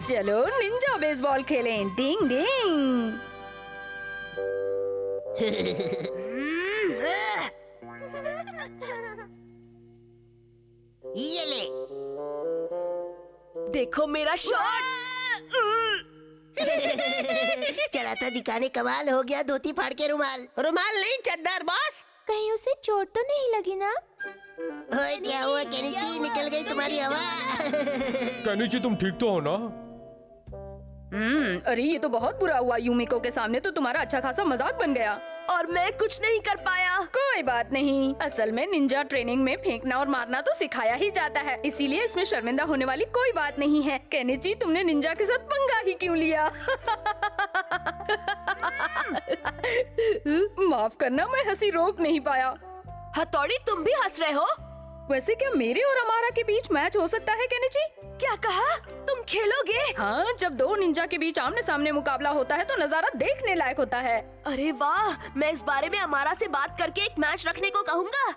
चलो Ninja baseball खेलें। डिंग डिंग। ये ले। देखो मेरा शॉट। चला था दिखाने, कमाल हो गया। धोती फाड़ के रुमाल। रुमाल नहीं, चद्दर बॉस। कहीं उसे चोट तो नहीं लगी ना? ओए क्या हुआ केनिची, निकल गई तुम्हारी हवा। केनिची तुम ठीक तो हो ना? अरे ये तो बहुत बुरा हुआ। यूमिको के सामने तो तुम्हारा अच्छा खासा मजाक बन गया। और मैं कुछ नहीं कर पाया। कोई बात नहीं, असल में निंजा ट्रेनिंग में फेंकना और मारना तो सिखाया ही जाता है, इसीलिए इसमें शर्मिंदा होने वाली कोई बात नहीं है। केनिची, तुमने निंजा के साथ पंगा ही क्यों लिया? माफ करना, मैं हंसी रोक नहीं पाया। हथौड़ी, तुम भी हंस रहे हो? वैसे क्या मेरे और अमारा के बीच मैच हो सकता है केनिची? क्या कहा? तुम खेलोगे? हाँ, जब दो निंजा के बीच आमने सामने मुकाबला होता है तो नजारा देखने लायक होता है। अरे वाह, मैं इस बारे में अमारा से बात करके एक मैच रखने को कहूँगा।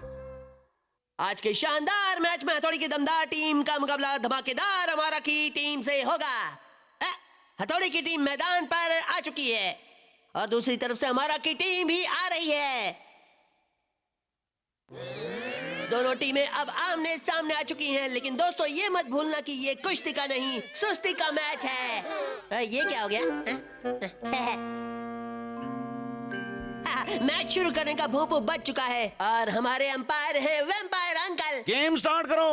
आज के शानदार मैच में हथौड़ी की दमदार टीम का मुकाबला धमाकेदार अमारा की टीम से होगा। हथौड़ी की टीम मैदान पर आ चुकी है और दूसरी तरफ से अमारा की टीम भी आ रही है। दोनों टीमें अब आमने सामने आ चुकी हैं, लेकिन दोस्तों ये मत भूलना कि ये कुश्ती का नहीं, सुस्ती का मैच है। ये क्या हो गया? मैच शुरू करने का भोंपू बज चुका है और हमारे अंपायर हैं वैम्पायर अंकल। गेम स्टार्ट करो।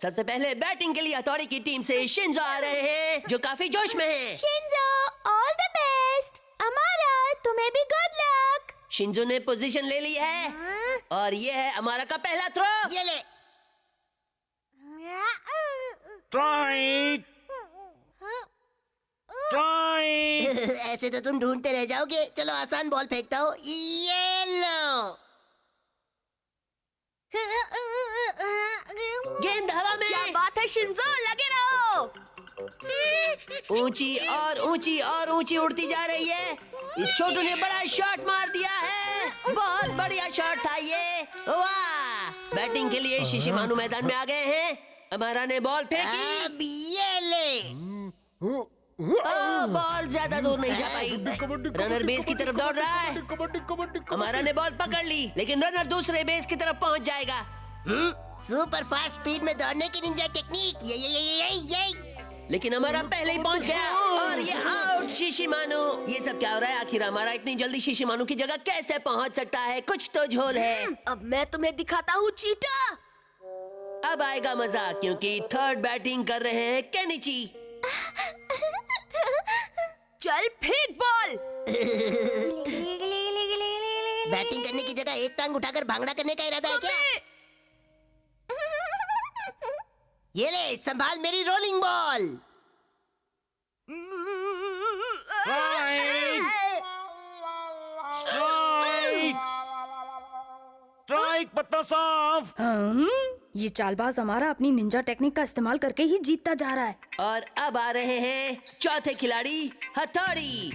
सबसे पहले बैटिंग के लिए हथौड़ी की टीम से शिंजो आ रहे हैं, जो काफी जोश में हैं। Shinzo, all the best. अमारा, तुम्हें भी गुड लक। शिंजो ने पोजीशन ले ली है और ये है अमारा का पहला थ्रो। ये ले। Strike strike. ऐसे तो तुम ढूंढते रह जाओगे। चलो आसान बॉल फेंकता हूँ। ये लो। गेंद हवा में। क्या बात है शिंजो, लगे रहो। ऊंची और ऊंची और ऊंची उड़ती जा रही है। इस छोटू ने बड़ा शॉट मार दिया है। बहुत बढ़िया शॉट था ये। वाह! बैटिंग के लिए शिशिमानु मैदान में आ गए हैं। हमारा ने बॉल फेंकी। अब ये ले। बॉल ज्यादा दूर नहीं जा पाई। रनर बेस की तरफ दौड़ रहा है। हमारा ने बॉल पकड़ ली, लेकिन रनर दूसरे बेस की तरफ पहुंच जाएगा। सुपर फास्ट स्पीड में दौड़ने की निंजा टेक्निक। ये। लेकिन हमारा पहले ही पहुंच गया और ये आउट। शिशिमानु, ये सब क्या हो रहा है? आखिर हमारा इतनी जल्दी शिशिमानु की जगह कैसे पहुंच सकता है? कुछ तो झोल है। अब मैं तुम्हें दिखाता हूँ चीटा। अब आएगा मजा, क्योंकि थर्ड बैटिंग कर रहे हैं केनिची। चल फेंक बॉल। बैटिंग करने की जगह एक टांग उठाकर भांगड़ा करने का इरादा है क्या? ये ले, संभाल मेरी रोलिंग बॉल। Strike strike. पत्ता साफ। ये चालबाज हमारा अपनी निंजा टेक्निक का इस्तेमाल करके ही जीतता जा रहा है। और अब आ रहे हैं चौथे खिलाड़ी हथौड़ी।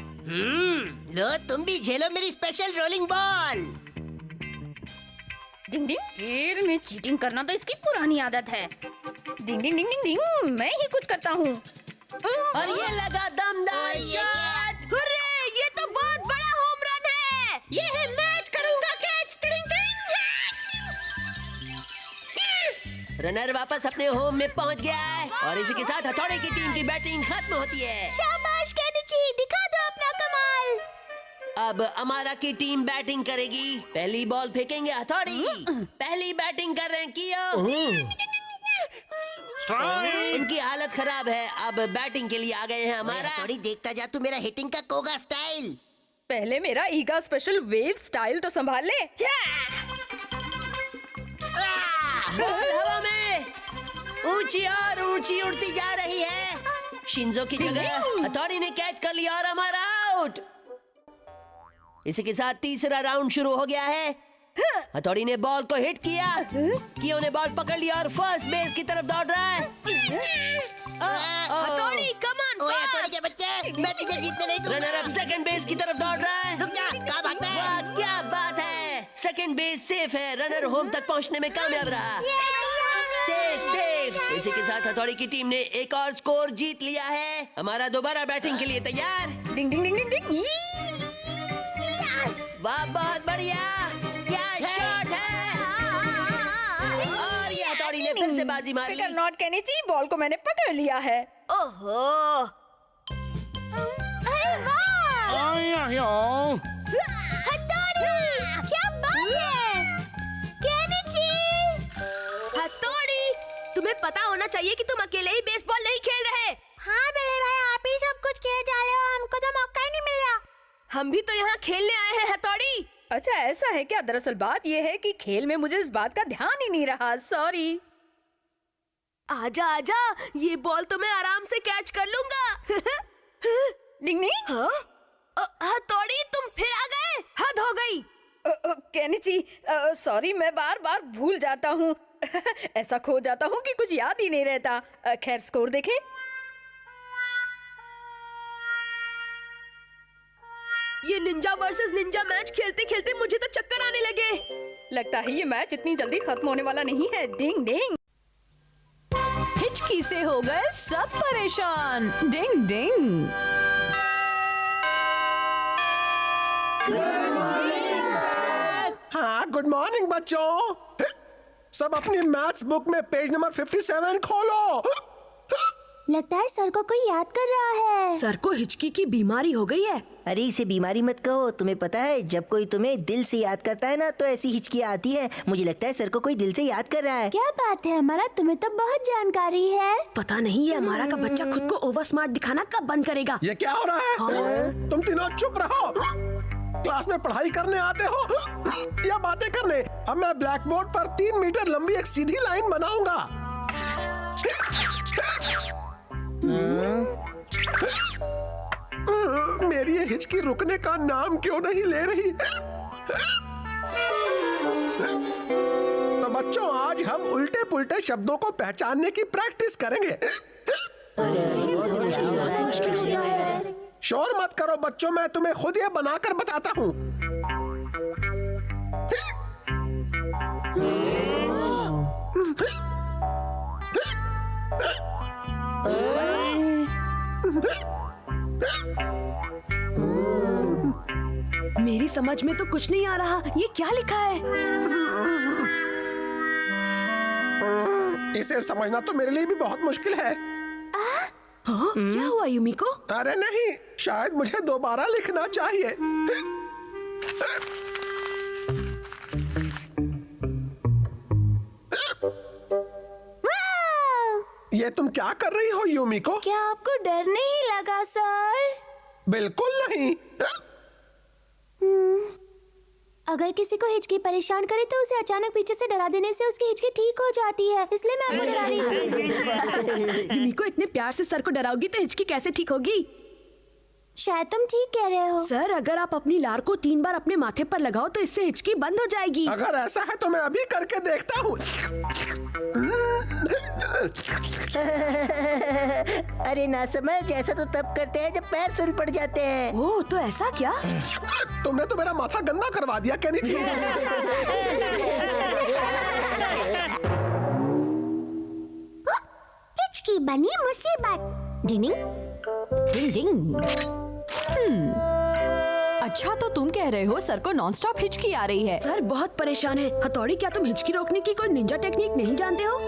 लो, तुम भी झेलो मेरी स्पेशल रोलिंग बॉल। डिंग डिंग। खेल में चीटिंग करना तो इसकी पुरानी आदत है। डिंग डिंग डिंग डिंग डिंग। मैं ही कुछ करता हूँ। और ये लगा दमदार शॉट। हुर्रे, ये तो बहुत बड़ा होम रन है। ये है मैच करूंगा कैच। रनर वापस अपने होम में पहुंच गया है और इसी के साथ हथौड़े की टीम की बैटिंग खत्म होती है। शाबाश केनिची, दिखा दो अपना कमाल। अब अमारा की टीम बैटिंग करेगी। पहली बॉल फेंकेंगे हथौड़ी। पहली बैटिंग कर रहे हैं कियो। उनकी हालत खराब है। अब बैटिंग के लिए आ गए हैं हमारा। थोड़ी देखता जा तू मेरा हिटिंग का कोगा स्टाइल। पहले मेरा ईगा स्पेशल वेव स्टाइल तो संभाल ले। बॉल हवा में ऊंची और ऊंची उड़ती जा रही है। शिंजो की जगह हथौड़ी ने कैच कर लिया और हमारा आउट। इसी के साथ तीसरा राउंड शुरू हो गया है। हथौड़ी ने बॉल को हिट किया। कियो ने बॉल पकड़ लिया और फर्स्ट बेस की तरफ दौड़ रहा है। हथौड़ी, कम ऑन, ओए हथौड़ी के बच्चे, मैं तुझे जीतने नहीं दूंगा। रनर अब सेकंड बेस की तरफ दौड़ रहा है। रुक जा, कहाँ भागता है? वाह, क्या बात है। सेकंड बेस सेफ है। रनर होम तक पहुंचने में कामयाब रहा। Safe safe. इसी के साथ हथौड़ी की टीम ने एक और स्कोर जीत लिया है। हमारा दोबारा बैटिंग के लिए तैयार। डिंग डिंग डिंग डिंग डिंग। वाह बहुत बढ़िया, क्या शॉट है। और ये हथौड़ी ने फिर से बाजी मार फिकर ली। नॉट केनिची, बॉल को मैंने पकड़ लिया है। ओहो, अरे वाह! आयो हथौड़ी! क्या बात है? केनिची! हथौड़ी, तुम्हें पता होना चाहिए कि तुम अकेले ही बेसबॉल नहीं खेल रहे। हाँ मेरे भाई, आप ही सब कुछ किए जा रहे हो, हमको तो मौका ही नहीं मिला। हम भी तो यहाँ खेलने आए हैं हथौड़ी। अच्छा ऐसा है क्या? दरअसल बात यह है कि खेल में मुझे इस बात का ध्यान ही नहीं रहा, सॉरी। आजा आजा, ये बॉल तो मैं आराम से कैच कर लूंगा। डिंग डिंग। हाँ? हथौड़ी तुम फिर आ गए, हद हो गई। केनिची, सॉरी, मैं बार बार भूल जाता हूँ। ऐसा खो जाता हूँ कि कुछ याद ही नहीं रहता। खैर स्कोर देखें। ये निंजा वर्सेस निंजा मैच खेलते खेलते मुझे तो चक्कर आने लगे। लगता है ये मैच इतनी जल्दी खत्म होने वाला नहीं है। डिंग डिंग। हिचकी से हो गए सब परेशान। डिंग डिंग। हाँ, गुड मॉर्निंग बच्चों। सब अपनी मैथ्स बुक में पेज नंबर 57 खोलो। लगता है सर को कोई याद कर रहा है। सर को हिचकी की बीमारी हो गई है। अरे इसे बीमारी मत कहो। तुम्हें पता है जब कोई तुम्हें दिल से याद करता है ना तो ऐसी हिचकी आती है। मुझे लगता है सर को कोई दिल से याद कर रहा है। क्या बात है हमारा, तुम्हें तो बहुत जानकारी है। पता नहीं ये हमारा का बच्चा खुद को ओवर स्मार्ट दिखाना कब बंद करेगा। ये क्या हो रहा है? तुम तीनों चुप रहो। क्लास में पढ़ाई करने आते हो या बातें करने? अब मैं ब्लैक बोर्ड पर 3 मीटर लंबी एक सीधी लाइन बनाऊंगा। मेरी ये हिचकी रुकने का नाम क्यों नहीं ले रही? तो बच्चों, आज हम उल्टे पुल्टे शब्दों को पहचानने की प्रैक्टिस करेंगे। शोर मत करो बच्चों, मैं तुम्हें खुद ये बनाकर बताता हूँ। मेरी समझ में तो कुछ नहीं आ रहा, ये क्या लिखा है? इसे समझना तो मेरे लिए भी बहुत मुश्किल है। हाँ? क्या हुआ युमिको? अरे नहीं, शायद मुझे दोबारा लिखना चाहिए। ये तुम क्या कर रही हो यूमिको? क्या आपको डर नहीं लगा सर? बिल्कुल नहीं। अगर किसी को हिचकी परेशान करे तो उसे अचानक पीछे से डरा देने से उसकी हिचकी ठीक हो जाती है, इसलिए मैं आपको डरा रही हूँ। युमिको इतने प्यार से सर को डराओगी तो हिचकी कैसे ठीक होगी? शायद तुम ठीक कह रहे हो। सर, अगर आप अपनी लार को 3 बार अपने माथे पर लगाओ तो इससे हिचकी बंद हो जाएगी। अगर ऐसा है तो मैं अभी करके देखता हूँ। अरे ना समझ, ऐसा तो तब करते हैं जब पैर सुन पड़ जाते हैं। ओह, तो ऐसा क्या? तुमने तो मेरा माथा गंदा करवा दिया केनिची। हिचकी बनी मुसीबत। डिंग डिंग डिंग। अच्छा, तो तुम कह रहे हो सर को नॉनस्टॉप हिचकी आ रही है। सर बहुत परेशान है। हथौड़ी, क्या तुम हिचकी रोकने की कोई निंजा टेक्निक नहीं जानते हो?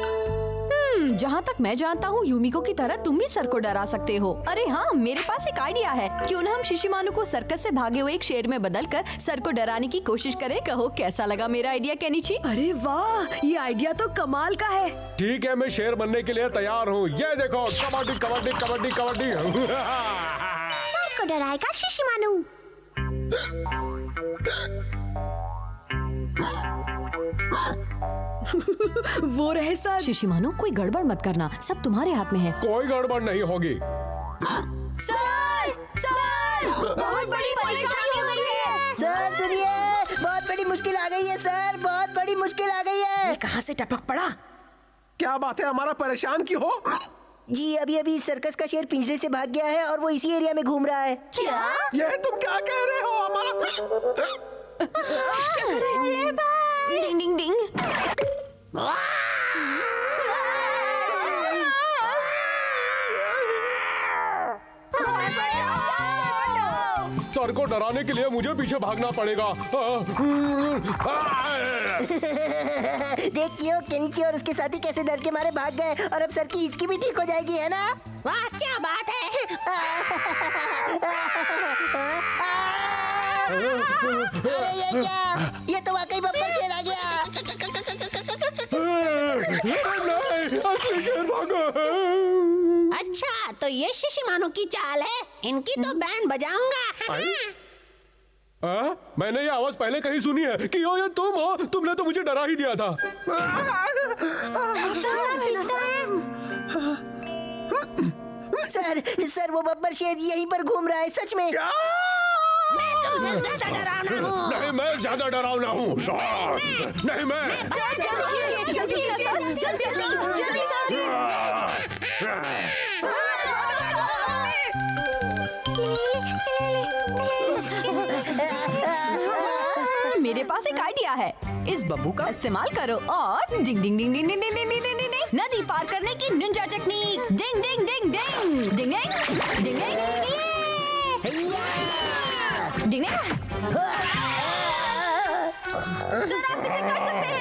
जहाँ तक मैं जानता हूँ यूमिको की तरह तुम भी सर को डरा सकते हो। अरे हाँ, मेरे पास एक आइडिया है। क्यों ना हम शिशिमानु को सर्कस से भागे हुए एक शेर में बदलकर सर को डराने की कोशिश करें। कहो कैसा लगा मेरा आइडिया केनिची? अरे वाह, ये आइडिया तो कमाल का है। ठीक है, मैं शेर बनने के लिए तैयार हूँ। ये देखो, कबड्डी कबड्डी कबड्डी कबड्डी। सर को डराएगा शिशिमानु। वो रहे सर। शिशिमानु, कोई गड़बड़ मत करना, सब तुम्हारे हाथ में है। कोई गड़बड़ नहीं होगी। सर, सर, बहुत बड़ी परेशानी हो गई है। सर सुनिए, बहुत बड़ी मुश्किल आ गई है सर, बहुत बड़ी मुश्किल आ गई है। ये कहाँ से टपक पड़ा? क्या बात है, हमारा परेशान क्यों हो? जी अभी सर्कस का शेर पिंजरे से भाग गया है और वो इसी एरिया में घूम रहा है। क्या? ये तुम क्या कह रहे हो? हमारा डिंग डिंग डिंग। सर को डराने के लिए मुझे पीछे भागना पड़ेगा। देखियो केनिची और उसके साथी कैसे डर के मारे भाग गए और अब सर की हिचकी भी ठीक हो जाएगी, है ना? वाह क्या बात है। अरे ये क्या? ये तो वाकई बब्बर शेर आ गया। नहीं, असली शेर भागा। अच्छा तो ये शिशिमानु की चाल है, इनकी तो बैंड बजाऊंगा। मैंने ये आवाज पहले कहीं सुनी है कि ये तुम हो। तुमने तो मुझे डरा ही दिया था। सर वो बब्बर शेर यहीं पर घूम रहा है, सच में। मैं तुमसे ज्यादा डरावना हूँ। नहीं मैं ज्यादा डरावना हूँ। नहीं मैं। जल्दी मेरे पास एक आइडिया है, इस बब्बू का इस्तेमाल करो और डिंग डिंग डिंग डिंग डिंग डिंग डिंग डिंग डिंग डिंग नदी पार करने की निंजा टेक्निक। डिंग डिंग डिंग डिंग डिंग डिंग डिंग डिंग डिंग। सर आप इसे कर सकते हैं।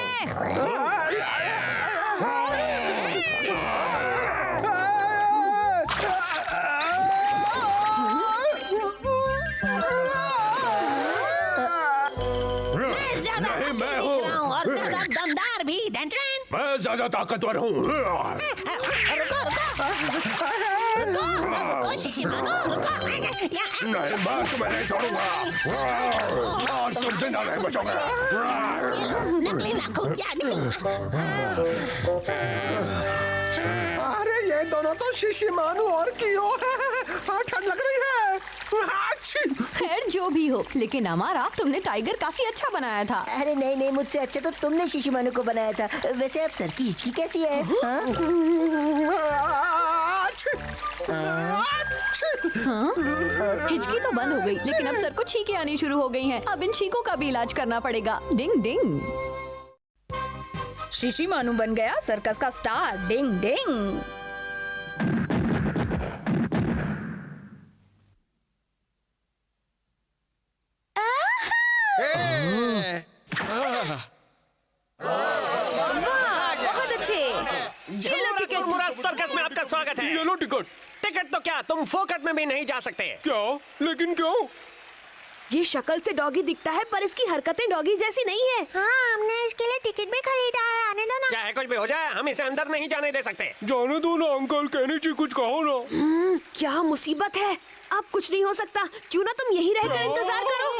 नहीं मैं हूँ और ज्यादा दमदार भी। मैं ज्यादा ताकतवर हूँ। रुको शिशिमानु रुको। नहीं मैं तुम्हें नहीं छोड़ूंगा। तुम जिंदा नहीं बचोगे। नकली नाखून जादू। अरे ये दोनों तो शिशिमानु और कियो है। ठंड लग रही है। खैर जो भी हो, लेकिन हमारा तुमने टाइगर काफी अच्छा बनाया था। अरे नहीं नहीं, मुझसे अच्छा तो तुमने शिशिमानु को बनाया था। वैसे अब सर की हिचकी कैसी है? हिचकी तो बंद हो गई, लेकिन अब सर को छींकें आनी शुरू हो गई हैं। अब इन छींकों का भी इलाज करना पड़ेगा। डिंग डिंग। शिशिमानु बन गया सर्कस का स्टार। डिंग डिंग। बहुत अच्छे। मुरा सर्कस में आपका स्वागत है। ये लो टिकट। टिकट तो क्या तुम फोकट में भी नहीं जा सकते। क्या? लेकिन क्यों? ये शक्ल से डॉगी दिखता है पर इसकी हरकतें डॉगी जैसी नहीं है। हाँ हमने इसके लिए टिकट भी खरीदा है, आने दो ना। चाहे कुछ भी हो जाए हम इसे अंदर नहीं जाने दे सकते। जाने दो ना अंकल, केनिची कुछ कहो ना। क्या मुसीबत है, अब कुछ नहीं हो सकता। क्यों ना तुम यहीं रहकर इंतजार करो।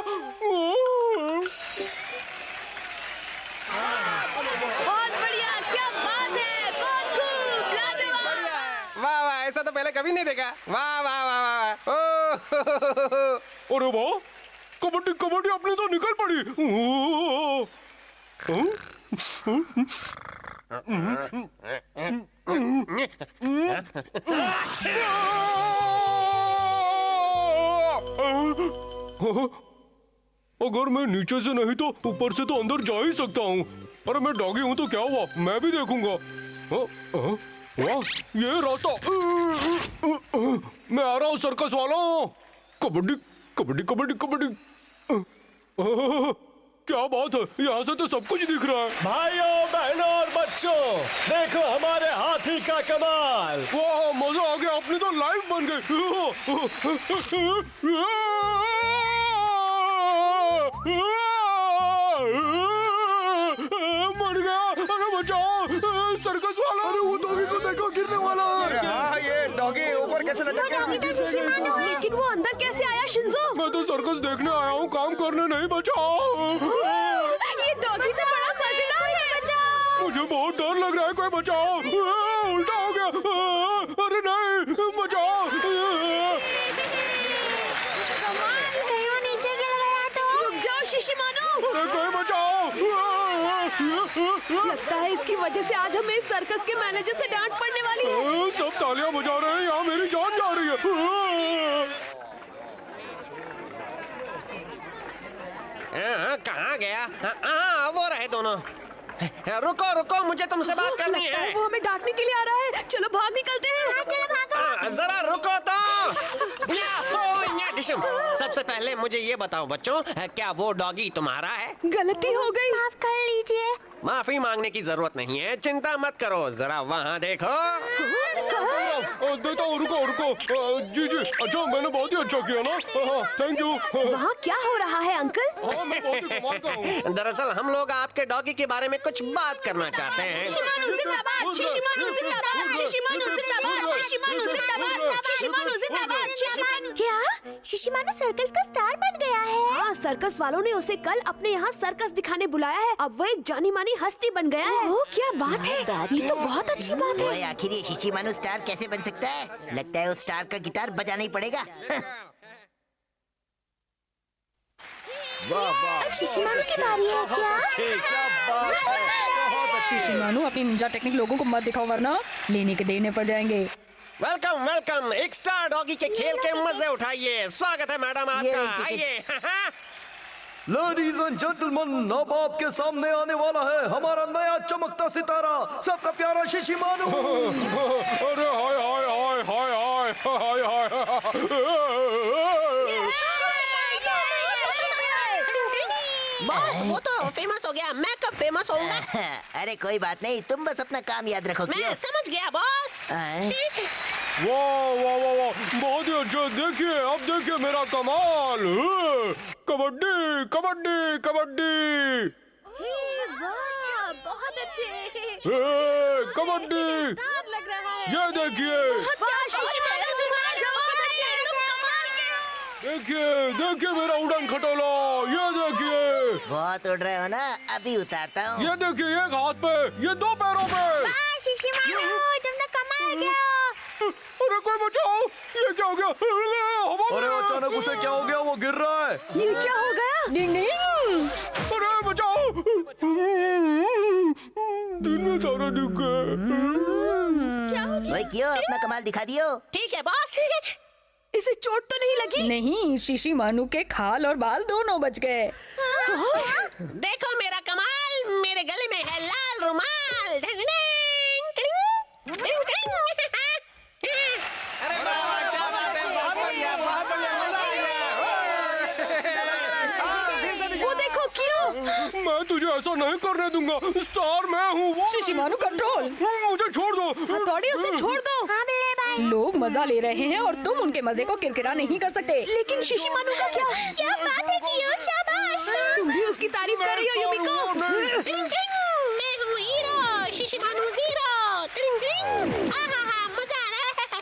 बहुत बढ़िया, क्या बात है, बहुत खूब, लाजवाब। वाह वाह, ऐसा तो पहले कभी नहीं देखा। वाह वाह वाह वाह। ओह अरे वाह, कबड्डी कबड्डी अपनी तो निकल पड़ी। अगर मैं नीचे से नहीं तो ऊपर से तो अंदर जा ही सकता हूँ। अरे मैं डॉगी हूँ तो क्या हुआ, मैं भी देखूंगा। वाह, ये रास्ता। मैं आ रहा हूँ सर्कस वालों। कबड्डी कबड्डी कबड्डी कबड्डी। क्या बात है, यहाँ से तो सब कुछ दिख रहा है। भाइयों बहनों और बच्चों, देखो हमारे हाथी का कमाल। वाह, मजा आ गया, अपनी तो लाइफ बन गई। मर गया, अरे बचाओ सर्कस वाला। अरे वो डॉगी को देखो, गिरने वाला है। हाँ, ये डॉगी ऊपर कैसे लटक गया? लेकिन वो अंदर कैसे आया शिंजो? मैं तो सर्कस देखने आया हूँ, काम करने नहीं। बचाओ, ये डॉगी जो बड़ा फंसेगा है। बचाओ, मुझे बहुत डर लग रहा है। कोई बचाओ, उल्टा हो गया। अरे नहीं, बचाओ। कहीं वो नीचे गिर गया तो? रुक जाओ शिशिमानु। अरे कोई बचाओ। लगता है इसकी वजह से आज हमें इस सर्कस के मैनेजर से डांट पड़ने वाली है। सब तालियां बजा रहे हैं, यहाँ मेरी जान जा रही है। कहाँ गया? हाँ, वो रहे दोनों। रुको रुको, मुझे तुमसे बात करनी लगता है। है वो हमें डांटने के लिए आ रहा है। चलो भाग निकलते हैं। चलो भागो। जरा रुको तो। शिशुम, सबसे पहले मुझे ये बताओ बच्चों, क्या वो डॉगी तुम्हारा है? गलती हो गई। माफ कर लीजिए। माफी मांगने की जरूरत नहीं है, चिंता मत करो, जरा वहाँ देखो। देता हूँ, रुको। जी जी, अच्छा मैंने बहुत ही अच्छा किया ना। Thank you. वहाँ क्या हो रहा है अंकल? हाँ, मैं बहुत ही कमाल का हूँ। दरअसल हम लोग आपके डॉगी के बारे में कुछ बात करना चाहते हैं। शिशिमारू जिंदाबाद, शिशिमारू जिंदाबाद, शिशिमारू जिंदाबाद, शिशिमारू जिंदाबाद, शिशिमारू जिंदाबाद, शिशिमारू। क्या शिशिमारू सर्कस का स्टार बन गया है? हाँ, सर्कस वालों ने उसे कल अपने यहाँ सर्कस दिखाने बुलाया है। अब वो एक जानी मानी हस्ती बन गया है। ओह, क्या बात है। ये तो बहुत अच्छी बात है। ओए, आखिर ये शिशिमारू स्टार कैसे बन सकता है? लगता है उस स्टार का गिटार बजाना ही पड़ेगा। अब शिशिमारू की बारी है क्या? शिशिमानु अपनी निंजा टेक्निक लोगों को मत दिखाओ वरना लेने के देने पड़ जाएंगे। वेलकम वेलकम, एक स्टार डॉगी के खेल के मजे उठाइए। स्वागत है मैडम आपका, आइए। लेडीज एंड जेंटलमैन, अब आपके सामने आने वाला है हमारा नया चमकता सितारा, सबका प्यारा शिशिमारू। अरे हाय हाय हाय हाय हाय हाय बॉस, वो तो फेमस हो गया, मैं कब फेमस होऊंगा? अरे कोई बात नहीं, तुम बस अपना काम याद रखो। मैं समझ गया बॉस। वाह वाह वाह वाह, बहुत ही अच्छा। देखिए, अब देखिए मेरा कमाल। कबड्डी कबड्डी कबड्डी। बहुत अच्छे। कबड्डी, लग रहा है। ये देखिए देखिए देखिए मेरा उड़न खटोला, ये देखिए। बहुत उड़ रहे हो ना, अभी उतारता हूँ। ये देखिए, एक हाथ पे, ये दो पैरों पे। शिशिमारू, तुमने कमाल किया। अरे कोई बचाओ, ये क्या हो गया? अरे अचानक उसे क्या हो गया? वो गिर रहा है। ये क्या हो गया? डिंग डिंग। अरे बचाओ, दिन में सारा दिख गया। वही क्यों, अपना कमाल दिखा दियो। ठीक है बॉस। इसे चोट तो नहीं लगी? नहीं, शिशिमानु के खाल और बाल दोनों बच गए। देखो मेरा कमाल, मेरे गले में है लाल रुमाल। टिंग टिंग, टिंग टिंग। अरे वाह, क्या बात है, बहुत बढ़िया, बहुत बढ़िया, मजा आ गया। वो देखो क्यों? मैं तुझे ऐसा नहीं करने दूंगा, स्टार मैं हूँ। शिशिमानु कंट्रोल। मुझे छोड़ दो। हथौड़ी, उसे छोड़ दो। हाँ बिल्ले भाई। लोग मजा ले रहे हैं और तुम उनके मजे को किरकिरा नहीं कर सकते। लेकिन शिशिमानु का क्या? क्या बात है कियो, शाबाश। तुम भी उसकी तारीफ कर रही हो युमिको। टिंग टिंग, मैं हूँ हीरो, शिशिमानु ज़ीरो। टिंग टिंग, आहा मजा आ रहा है।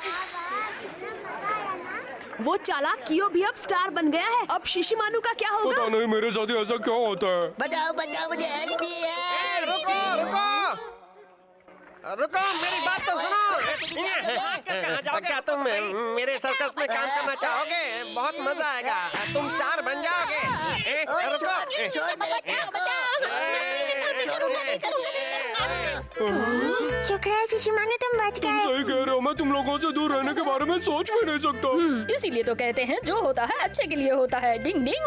वो चालाक कियो भी अब स्टार बन गया है। अब शिशिमानु का क्या होगा? पता नहीं मेरे साथ ऐसा क्यों होता है। बचाओ बचाओ, मुझे हेल्प चाहिए। रुको रुको, मेरी बात तो सुनो। कहाँ जाओगे? क्या तुम मेरे सर्कस में काम करना चाहोगे? बहुत मजा आएगा, तुम स्टार बन जाओगे। रुको, छोड़ मेरे काम को। छोड़ो मेरे को। शुक्र है शिशिमारू, तुम बच गए। सही कह रहे हो, मैं तुम लोगों से दूर रहने के बारे में सोच भी नहीं सकता। इसीलिए तो कहते हैं जो होता है अच्छे के लिए होता है। डिंग डिंग।